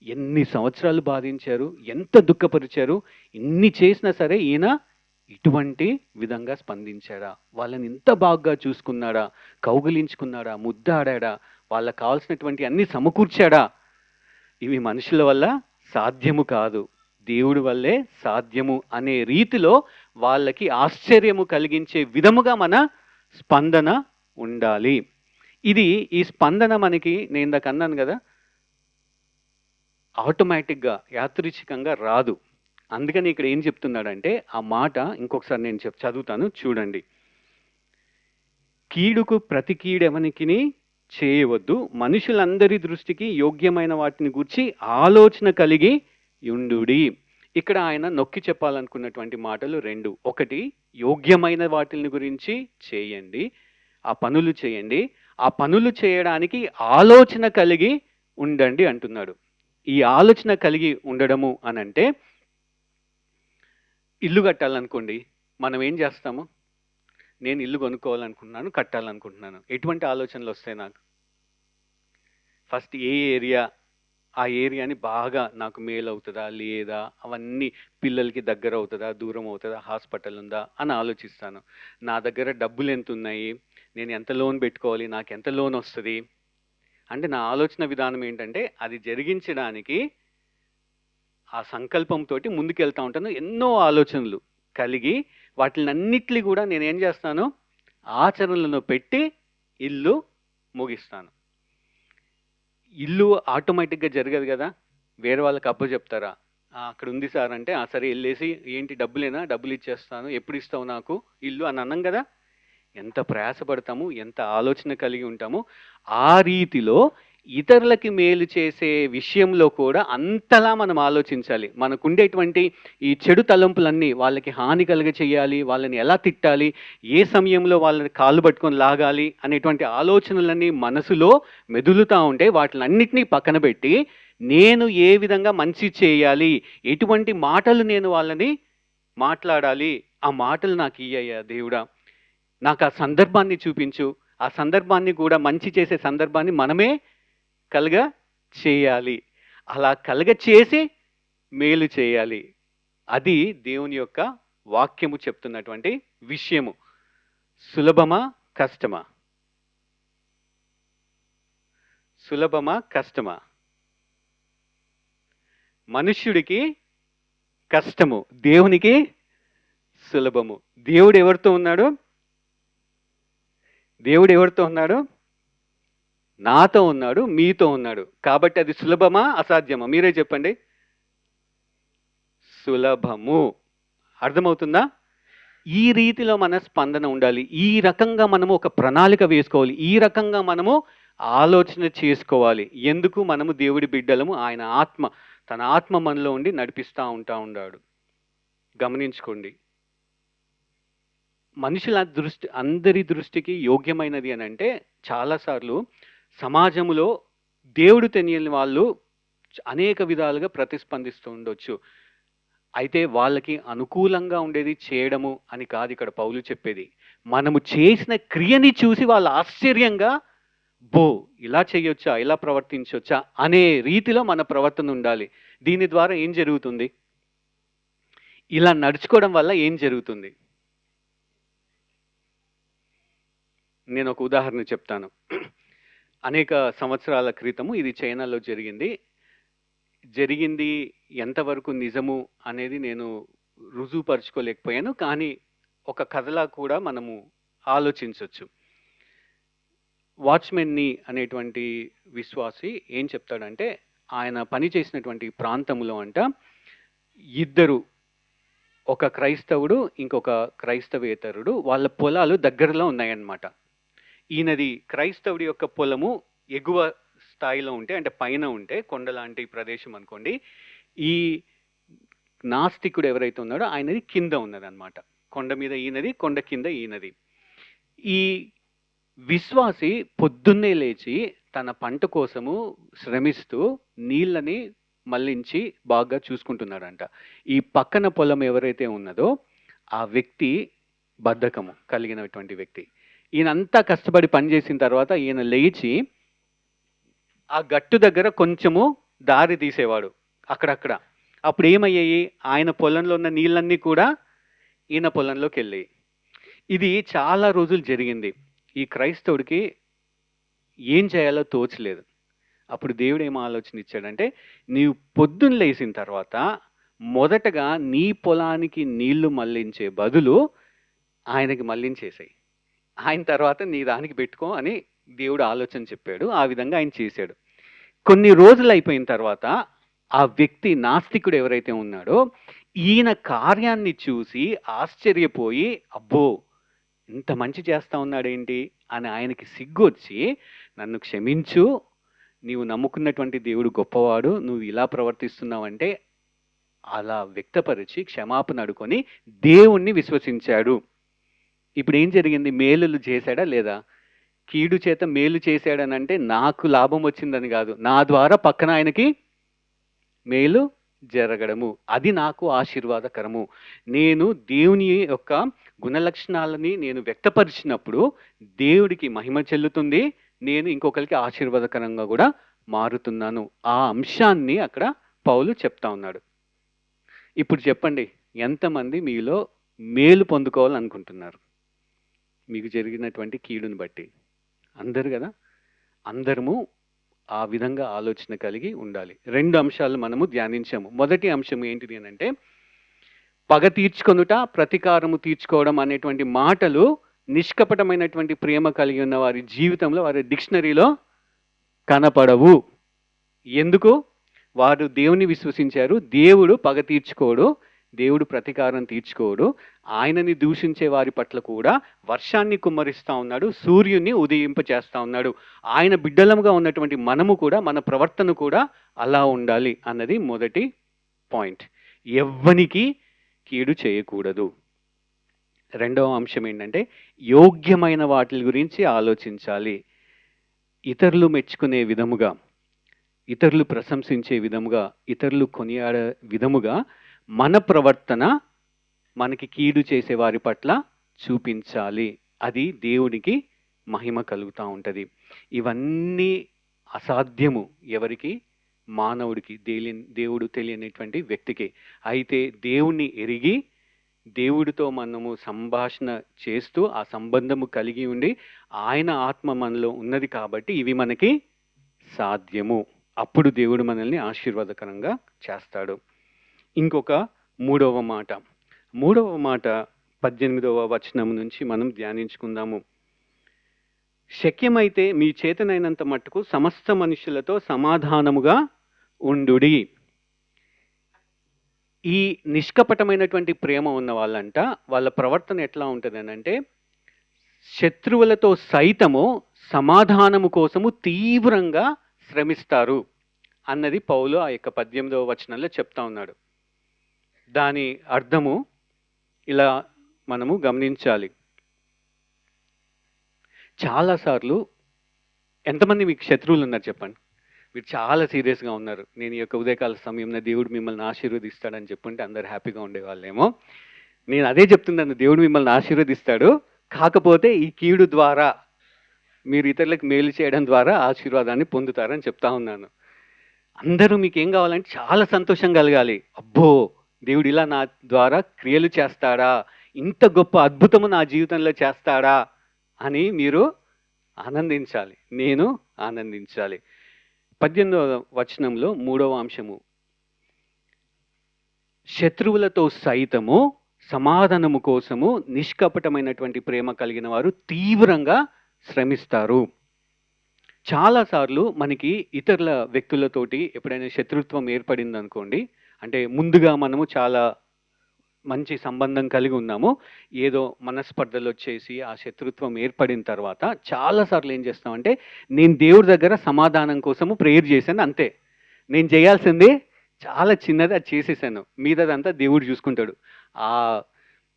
ఎన్ని సంవత్సరాలు బాధించారు, ఎంత దుఃఖపరిచారు, ఇన్ని చేసినా సరే ఈయన ఇటువంటి విధంగా స్పందించాడా, వాళ్ళని ఇంత బాగా చూసుకున్నాడా, కౌగిలించుకున్నాడా, ముద్దాడా, వాళ్ళకు కావాల్సినటువంటి అన్ని సమకూర్చాడా? ఇవి మనుషుల వల్ల సాధ్యము కాదు, దేవుడి వల్లే సాధ్యము అనే రీతిలో వాళ్ళకి ఆశ్చర్యము కలిగించే విధముగా మన స్పందన ఉండాలి. ఇది ఈ స్పందన మనకి నేను ఇందాక అన్నాను కదా, ఆటోమేటిక్గా యాదృచ్ఛికంగా రాదు. అందుకని ఇక్కడ ఏం చెప్తున్నాడంటే, ఆ మాట ఇంకొకసారి నేను చదువుతాను చూడండి. కీడుకు ప్రతి కీడెవనికిని చేయవద్దు, మనుషులందరి దృష్టికి యోగ్యమైన వాటిని గురించి ఆలోచన కలిగి యుండుడి. ఇక్కడ ఆయన నొక్కి చెప్పాలనుకున్నటువంటి మాటలు రెండు. ఒకటి, యోగ్యమైన వాటిని గురించి చేయండి, ఆ పనులు చేయండి, ఆ పనులు చేయడానికి ఆలోచన కలిగి ఉండండి అంటున్నాడు. ఈ ఆలోచన కలిగి ఉండడము అనంటే, ఇల్లు కట్టాలనుకోండి, మనం ఏం చేస్తాము? నేను ఇల్లు కొనుక్కోవాలనుకుంటున్నాను, కట్టాలనుకుంటున్నాను, ఎటువంటి ఆలోచనలు వస్తాయి నాకు? ఫస్ట్ ఏ ఏరియా, ఆ ఏరియాని బాగా నాకు మేలు అవుతుందా లేదా, అవన్నీ పిల్లలకి దగ్గర అవుతుందా, దూరం అవుతుందా, హాస్పిటల్ ఉందా అని ఆలోచిస్తాను. నా దగ్గర డబ్బులు ఎంత ఉన్నాయి, నేను ఎంత లోన్ పెట్టుకోవాలి, నాకు ఎంత లోన్ వస్తుంది అంటే, నా ఆలోచన విధానం ఏంటంటే అది జరిగించడానికి ఆ సంకల్పంతో ముందుకెళ్తా ఉంటాను. ఎన్నో ఆలోచనలు కలిగి వాటిని అన్నిటిని కూడా నేను ఏం చేస్తాను, ఆచరణలో పెట్టి ఇల్లు ముగిస్తాను. ఇల్లు ఆటోమేటిక్గా జరగదు కదా, వేరే వాళ్ళకి అప్పు చెప్తారా? అక్కడ ఉంది సార్ అంటే, సరే వెళ్ళేసి ఏంటి డబ్బులేనా, డబ్బులు ఇచ్చేస్తాను, ఎప్పుడు ఇస్తావు నాకు ఇల్లు అని అన్నాం కదా. ఎంత ప్రయాసపడతాము, ఎంత ఆలోచన కలిగి ఉంటాము. ఆ రీతిలో ఇతరులకి మేలు చేసే విషయంలో కూడా అంతలా మనం ఆలోచించాలి. మనకుండేటువంటి ఈ చెడు తలంపులన్నీ వాళ్ళకి హాని కలుగ చేయాలి, వాళ్ళని ఎలా తిట్టాలి, ఏ సమయంలో వాళ్ళని కాళ్ళు పట్టుకొని లాగాలి అనేటువంటి ఆలోచనలన్నీ మనసులో మెదులుతూ ఉంటే వాటిలన్నిటినీ పక్కన పెట్టి నేను ఏ విధంగా మంచి చేయాలి, ఎటువంటి మాటలు నేను వాళ్ళని మాట్లాడాలి, ఆ మాటలు నాకు ఇయ్యయ్యా దేవుడా, నాకు ఆ సందర్భాన్ని చూపించు, ఆ సందర్భాన్ని కూడా మంచి చేసే సందర్భాన్ని మనమే కలుగ చేయాలి, అలా కలుగ చేసి మేలు చేయాలి. అది దేవుని యొక్క వాక్యము చెప్తున్నటువంటి విషయము. సులభమా కష్టమా? సులభమా కష్టమా? మనుష్యుడికి కష్టము, దేవునికి సులభము. దేవుడు ఎవరితో ఉన్నాడు? దేవుడు ఎవరితో ఉన్నాడు? నాతో ఉన్నాడు, మీతో ఉన్నాడు. కాబట్టి అది సులభమా అసాధ్యమా? మీరే చెప్పండి. సులభము. అర్థమవుతుందా? ఈ రీతిలో మన స్పందన ఉండాలి. ఈ రకంగా మనము ఒక ప్రణాళిక వేసుకోవాలి. ఈ రకంగా మనము ఆలోచన చేసుకోవాలి. ఎందుకు మనము దేవుడి బిడ్డలము, ఆయన ఆత్మ, తన ఆత్మ మనలో ఉండి నడిపిస్తూ ఉంటాడు. గమనించుకోండి. మనుషుల దృష్టి, అందరి దృష్టికి యోగ్యమైనది అని అంటే చాలాసార్లు సమాజంలో దేవుడు తెలియని వాళ్ళు అనేక విధాలుగా ప్రతిస్పందిస్తూ ఉండొచ్చు. అయితే వాళ్ళకి అనుకూలంగా ఉండేది చేయడము అని కాదు ఇక్కడ పౌలు చెప్పేది. మనము చేసిన క్రియని చూసి వాళ్ళు ఆశ్చర్యంగా, బో ఇలా చేయొచ్చా, ఇలా ప్రవర్తించొచ్చా అనే రీతిలో మన ప్రవర్తన ఉండాలి. దీని ద్వారా ఏం జరుగుతుంది? ఇలా నడుచుకోవడం వల్ల ఏం జరుగుతుంది? నేను ఒక ఉదాహరణ చెప్తాను. అనేక సంవత్సరాల క్రితము ఇది చైనాలో జరిగింది ఎంతవరకు నిజము అనేది నేను రుజువుపరుచుకోలేకపోయాను. కానీ ఒక కథలా కూడా మనము ఆలోచించవచ్చు. వాచ్మెన్ని అనేటువంటి విశ్వాసి ఏం చెప్తాడంటే, ఆయన పని చేసినటువంటి ప్రాంతంలో అంట ఇద్దరు, ఒక క్రైస్తవుడు ఇంకొక క్రైస్తవేతరుడు, వాళ్ళ పొలాలు దగ్గరలో ఉన్నాయన్నమాట. ఈయనది క్రైస్తవుడి యొక్క పొలము ఎగువ స్థాయిలో ఉంటే, అంటే పైన ఉంటే, కొండలాంటి ప్రదేశం అనుకోండి. ఈ నాస్తికుడు ఎవరైతే ఉన్నాడో ఆయనది కింద ఉన్నదన్నమాట. కొండ మీద ఈయనది, కొండ కింద ఈయనది. ఈ విశ్వాసి పొద్దున్నే లేచి తన పంట కోసము శ్రమిస్తూ నీళ్ళని మళ్లించి బాగా చూసుకుంటున్నాడంట. ఈ పక్కన పొలం ఎవరైతే ఉన్నదో ఆ వ్యక్తి బద్ధకము కలిగినటువంటి వ్యక్తి. ఈయనంతా కష్టపడి పనిచేసిన తర్వాత ఈయన లేచి ఆ గట్టు దగ్గర కొంచెము దారి తీసేవాడు అక్కడక్కడ. అప్పుడు ఏమయ్యాయి? ఆయన పొలంలో ఉన్న నీళ్ళన్నీ కూడా ఈయన పొలంలోకి వెళ్ళాయి. ఇది చాలా రోజులు జరిగింది. ఈ క్రైస్తవుడికి ఏం చేయాలో తోచలేదు. అప్పుడు దేవుడు ఏం ఆలోచన ఇచ్చాడంటే, నీవు పొద్దున్న లేచిన తర్వాత మొదటగా నీ పొలానికి నీళ్లు మళ్లించే బదులు ఆయనకి మళ్లించేసాయి, ఆయన తర్వాత నీ దానికి పెట్టుకో అని దేవుడు ఆలోచన చెప్పాడు. ఆ విధంగా ఆయన చేశాడు. కొన్ని రోజులు అయిపోయిన తర్వాత ఆ వ్యక్తి నాస్తికుడు ఎవరైతే ఉన్నాడో ఈయన కార్యాన్ని చూసి ఆశ్చర్యపోయి, అబ్బో ఇంత మంచి చేస్తా ఉన్నాడేంటి అని ఆయనకి సిగ్గొచ్చి, నన్ను క్షమించు, నీవు నమ్ముకున్నటువంటి దేవుడు గొప్పవాడు, నువ్వు ఇలా ప్రవర్తిస్తున్నావంటే అలా వ్యక్తపరిచి క్షమాపణ అడుకొని దేవుణ్ణి విశ్వసించాడు. ఇప్పుడు ఏం జరిగింది? మేలులు చేశాడా లేదా? కీడు చేత మేలు చేశాడనంటే నాకు లాభం వచ్చిందని కాదు, నా ద్వారా పక్కన ఆయనకి మేలు జరగడము, అది నాకు ఆశీర్వాదకరము. నేను దేవుని యొక్క గుణలక్షణాలని నేను వ్యక్తపరిచినప్పుడు దేవుడికి మహిమ చెల్లుతుంది, నేను ఇంకొకరికి ఆశీర్వాదకరంగా కూడా మారుతున్నాను. ఆ అంశాన్ని అక్కడ పౌలు చెప్తా ఉన్నాడు. ఇప్పుడు చెప్పండి, ఎంతమంది మీలో మేలు పొందుకోవాలనుకుంటున్నారు మీకు జరిగినటువంటి కీడుని బట్టి? అందరు కదా. అందరము ఆ విధంగా ఆలోచన కలిగి ఉండాలి. 2 అంశాలు మనము ధ్యానించాము. మొదటి అంశం ఏంటిది అని అంటే, పగ తీర్చుకొనుట, ప్రతీకారము తీర్చుకోవడం అనేటువంటి మాటలు నిష్కపటమైనటువంటి ప్రేమ కలిగి ఉన్న వారి జీవితంలో, వారి డిక్షనరీలో కనపడవు. ఎందుకు? వారు దేవుని విశ్వసించారు. దేవుడు పగ తీర్చుకోడు, దేవుడు ప్రతీకారం తీర్చుకోడు. ఆయనని దూషించే వారి పట్ల కూడా వర్షాన్ని కుమ్మరిస్తా ఉన్నాడు, సూర్యుని ఉదయింపచేస్తా ఉన్నాడు. ఆయన బిడ్డలముగా ఉన్నటువంటి మనము కూడా, మన ప్రవర్తన కూడా అలా ఉండాలి అన్నది మొదటి పాయింట్. ఎవ్వనికి కీడు చేయకూడదు. రెండవ అంశం ఏంటంటే యోగ్యమైన వాటి గురించి ఆలోచించాలి. ఇతరులు మెచ్చుకునే విధముగా, ఇతరులు ప్రశంసించే విధముగా, ఇతరులు కొనియాడే విధముగా మన ప్రవర్తన మనకి కీడు చేసే వారి పట్ల చూపించాలి. అది దేవునికి మహిమ కలుగుతూ ఉంటుంది. ఇవన్నీ అసాధ్యము ఎవరికి? మానవుడికి, దేవుడు తెలియనిటువంటి వ్యక్తికి. అయితే దేవుణ్ణి ఎరిగి దేవుడితో మనము సంభాషణ చేస్తూ ఆ సంబంధము కలిగి ఉండి ఆయన ఆత్మ మనలో ఉన్నది కాబట్టి ఇవి మనకి సాధ్యము. అప్పుడు దేవుడు మనల్ని ఆశీర్వాదకరంగా చేస్తాడు. ఇంకొక మూడవ మాట 18వ వచనం నుంచి మనం ధ్యానించుకుందాము. శక్యమైతే మీ చేతనైనంత మట్టుకు సమస్త మనుషులతో సమాధానముగా ఉండుడి. ఈ నిష్కపటమైనటువంటి ప్రేమ ఉన్న వాళ్ళంట, వాళ్ళ ప్రవర్తన ఎట్లా ఉంటుంది అంటే శత్రువులతో సైతము సమాధానము కోసము తీవ్రంగా శ్రమిస్తారు అన్నది పౌలు ఆ యొక్క 18వ వచనంలో చెప్తా ఉన్నాడు. దాని అర్థము ఇలా మనము గమనించాలి. చాలాసార్లు ఎంతమంది మీకు శత్రువులు ఉన్నారు చెప్పండి? మీరు చాలా సీరియస్గా ఉన్నారు, నేను ఈ యొక్క ఉదయకాల సమయంలో దేవుడు మిమ్మల్ని ఆశీర్వదిస్తాడని చెప్పుంటే అందరు హ్యాపీగా ఉండేవాళ్ళేమో. నేను అదే చెప్తున్నాను, దేవుడు మిమ్మల్ని ఆశీర్వదిస్తాడు, కాకపోతే ఈ కీడు ద్వారా మీరు ఇతరులకు మేలు చేయడం ద్వారా ఆశీర్వాదాన్ని పొందుతారని చెప్తా ఉన్నాను. అందరూ మీకు ఏం కావాలంటే చాలా సంతోషం కలగాలి. అబ్బో, దేవుడు ఇలా నా ద్వారా క్రియలు చేస్తాడా, ఇంత గొప్ప అద్భుతము నా జీవితంలో చేస్తాడా అని మీరు ఆనందించాలి, నేను ఆనందించాలి. 18వ వచనంలో 3వ అంశము, శత్రువులతో సైతము సమాధానము కోసము నిష్కపటమైనటువంటి ప్రేమ కలిగిన వారు తీవ్రంగా శ్రమిస్తారు. చాలాసార్లు మనకి ఇతరుల వ్యక్తులతోటి ఎప్పుడైనా శత్రుత్వం ఏర్పడింది అనుకోండి, అంటే ముందుగా మనము చాలా మంచి సంబంధం కలిగి ఉన్నాము, ఏదో మనస్పర్ధలు వచ్చేసి ఆ శత్రుత్వం ఏర్పడిన తర్వాత చాలాసార్లు ఏం చేస్తామంటే, నేను దేవుడి దగ్గర సమాధానం కోసము ప్రేయర్ చేశాను, అంతే, నేను చేయాల్సింది చాలా చిన్నది, అది చేసేసాను, మీదంతా దేవుడు చూసుకుంటాడు.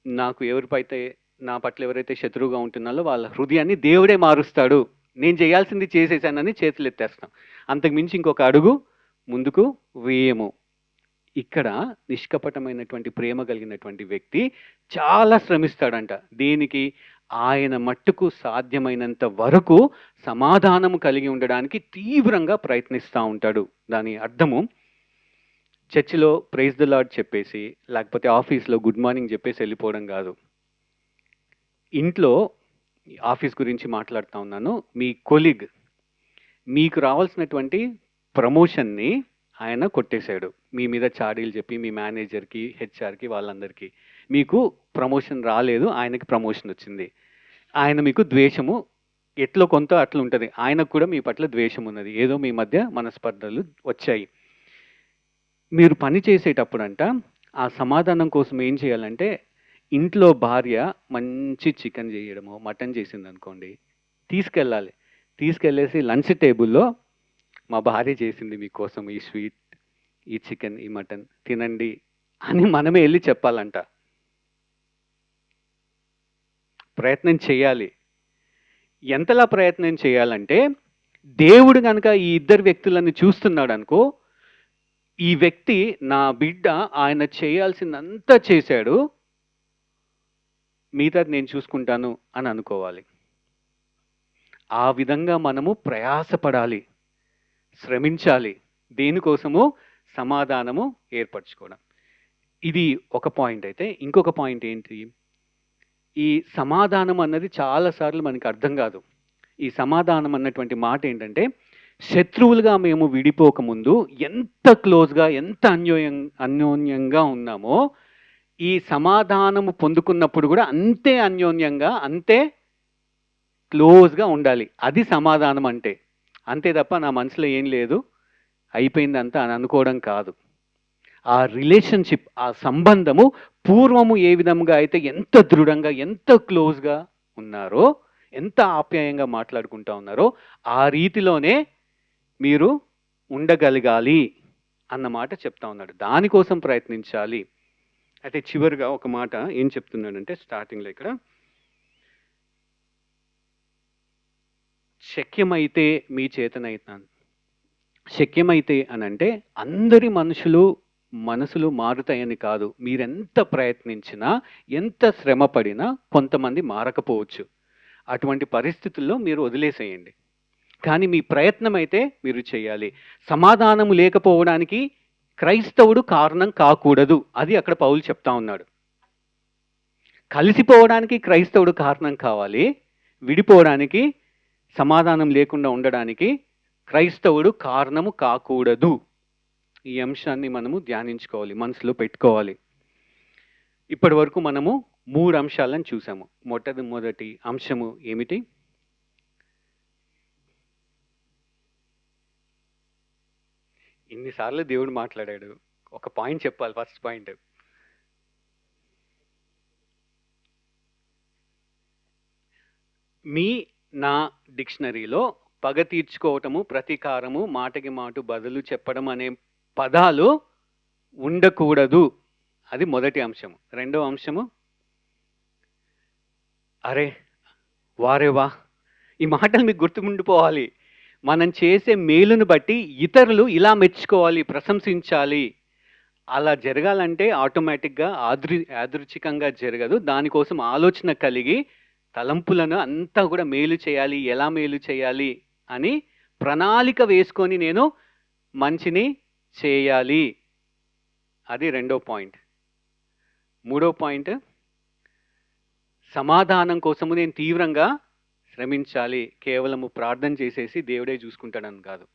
నాకు ఎవరిపైతే నా పట్ల ఎవరైతే శత్రువుగా ఉంటున్నారో వాళ్ళ హృదయాన్ని దేవుడే మారుస్తాడు, నేను చేయాల్సింది చేసేసానని చేతులు ఎత్తేస్తాం. అంతకు మించి ఇంకొక అడుగు ముందుకు వేయము. ఇక్కడ నిష్కపటమైనటువంటి ప్రేమ కలిగినటువంటి వ్యక్తి చాలా శ్రమిస్తాడంట. దేనికి? ఆయన మట్టుకు సాధ్యమైనంత వరకు సమాధానము కలిగి ఉండడానికి తీవ్రంగా ప్రయత్నిస్తూ ఉంటాడు. దాని అర్థము చర్చిలో ప్రైజ్ ద లార్డ్ చెప్పేసి, లేకపోతే ఆఫీస్లో గుడ్ మార్నింగ్ చెప్పేసి వెళ్ళిపోవడం కాదు. ఇంట్లో ఆఫీస్ గురించి మాట్లాడుతూ ఉన్నాను. మీ కొలీగ్ మీకు రావాల్సినటువంటి ప్రమోషన్ని ఆయన కొట్టేశాడు, మీ మీద చాడీలు చెప్పి, మీ మేనేజర్కి, హెచ్ఆర్కి, వాళ్ళందరికీ మీకు ప్రమోషన్ రాలేదు, ఆయనకి ప్రమోషన్ వచ్చింది. ఆయన మీకు ద్వేషము ఎట్లో కొంత అట్లా ఉంటుంది, ఆయనకు కూడా మీ పట్ల ద్వేషం ఉన్నది, ఏదో మీ మధ్య మనస్పర్ధలు వచ్చాయి. మీరు పని చేసేటప్పుడంట ఆ సమాధానం కోసం ఏం చేయాలంటే, ఇంట్లో భార్య మంచి చికెన్ చేయడమో మటన్ చేసింది అనుకోండి, తీసుకెళ్ళేసి లంచ్ టేబుల్లో మా భార్య చేసింది మీకోసం ఈ స్వీట్, ఈ చికెన్, ఈ మటన్ తినండి అని మనమే వెళ్ళి చెప్పాలంట. ప్రయత్నం చేయాలి. ఎంతలా ప్రయత్నం చేయాలంటే, దేవుడు కనుక ఈ ఇద్దరు వ్యక్తులను చూస్తున్నాడు అనుకో, ఈ వ్యక్తి నా బిడ్డ ఆయన చేయాల్సిందంతా చేశాడు, మిగతాది నేను చూసుకుంటాను అని అనుకోవాలి. ఆ విధంగా మనము ప్రయాసపడాలి, శ్రమించాలి. దేనికోసము? సమాధానము ఏర్పరచుకోవడం. ఇది ఒక పాయింట్. అయితే ఇంకొక పాయింట్ ఏంటి? ఈ సమాధానం అన్నది చాలాసార్లు మనకి అర్థం కాదు. ఈ సమాధానం అన్నటువంటి మాట ఏంటంటే, శత్రువులుగా మేము విడిపోకముందు ఎంత క్లోజ్గా, ఎంత అన్యోన్యంగా ఉన్నామో, ఈ సమాధానము పొందుకున్నప్పుడు కూడా అంతే అన్యోన్యంగా, అంతే క్లోజ్గా ఉండాలి. అది సమాధానం అంటే. అంతే తప్ప నా మనసులో ఏం లేదు, అయిపోయిందంతా అని అనుకోవడం కాదు. ఆ రిలేషన్షిప్, ఆ సంబంధము పూర్వము ఏ విధంగా అయితే ఎంత దృఢంగా, ఎంత క్లోజ్గా ఉన్నారో, ఎంత ఆప్యాయంగా మాట్లాడుకుంటా ఉన్నారో, ఆ రీతిలోనే మీరు ఉండగలగాలి అన్నమాట చెప్తా ఉన్నాడు. దానికోసం ప్రయత్నించాలి. అయితే చివరిగా ఒక మాట ఏం చెప్తున్నాడంటే స్టార్టింగ్లో ఇక్కడ, శక్యమైతే మీ చేతనైతాను. శక్యమైతే అనంటే అందరి మనసులు మారుతాయని కాదు. మీరెంత ప్రయత్నించినా, ఎంత శ్రమ పడినా కొంతమంది మారకపోవచ్చు. అటువంటి పరిస్థితుల్లో మీరు వదిలేసేయండి. కానీ మీ ప్రయత్నం అయితే మీరు చేయాలి. సమాధానము లేకపోవడానికి క్రైస్తవుడు కారణం కాకూడదు. అది అక్కడ పౌలు చెప్తా ఉన్నాడు. కలిసిపోవడానికి క్రైస్తవుడు కారణం కావాలి. విడిపోవడానికి, సమాధానం లేకుండా ఉండడానికి క్రైస్తవుడు కారణము కాకూడదు. ఈ అంశాన్ని మనము ధ్యానించుకోవాలి, మనసులో పెట్టుకోవాలి. ఇప్పటి వరకు మనము 3 అంశాలను చూసాము. మొదటి అంశము ఏమిటి? ఇన్నిసార్లు దేవుడు మాట్లాడాడు. ఒక పాయింట్ చెప్పాలి. ఫస్ట్ పాయింట్, మీ నా డిక్షనరీలో పగ తీర్చుకోవటము, ప్రతీకారము, మాటకి మాట బదులు చెప్పడం అనే పదాలు ఉండకూడదు. అది మొదటి అంశము. రెండో అంశము, అరే వారే వా. ఈ మాటలు మీకు గుర్తుండిపోవాలి. మనం చేసే మేలును బట్టి ఇతరులు ఇలా మెచ్చుకోవాలి, ప్రశంసించాలి. అలా జరగాలంటే ఆటోమేటిక్గా యాదృచ్ఛికంగా జరగదు. దానికోసం ఆలోచన కలిగి తలంపులను అంతా కూడా మేలు చేయాలి, ఎలా మేలు చేయాలి అని ప్రణాళిక వేసుకొని నేను మంచిని చేయాలి. అది రెండో పాయింట్. మూడో పాయింట్, సమాధానం కోసము నేను తీవ్రంగా శ్రమించాలి. కేవలము ప్రార్థన చేసేసి దేవుడే చూసుకుంటాడని కాదు.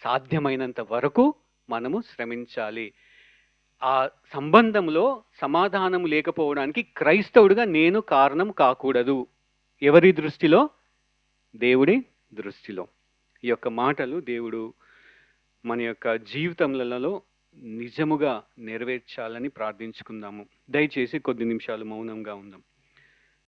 సాధ్యమైనంత వరకు మనము శ్రమించాలి. ఆ సంబంధంలో సమాధానం లేకపోవడానికి క్రైస్తవుడిగా నేను కారణం కాకూడదు. ఎవరి దృష్టిలో? దేవుడి దృష్టిలో. ఈ యొక్క మాటలు దేవుడు మన యొక్క జీవితములలో నిజముగా నెరవేర్చాలని ప్రార్థించుకుందాము. దయచేసి కొద్ది నిమిషాలు మౌనంగా ఉందాం.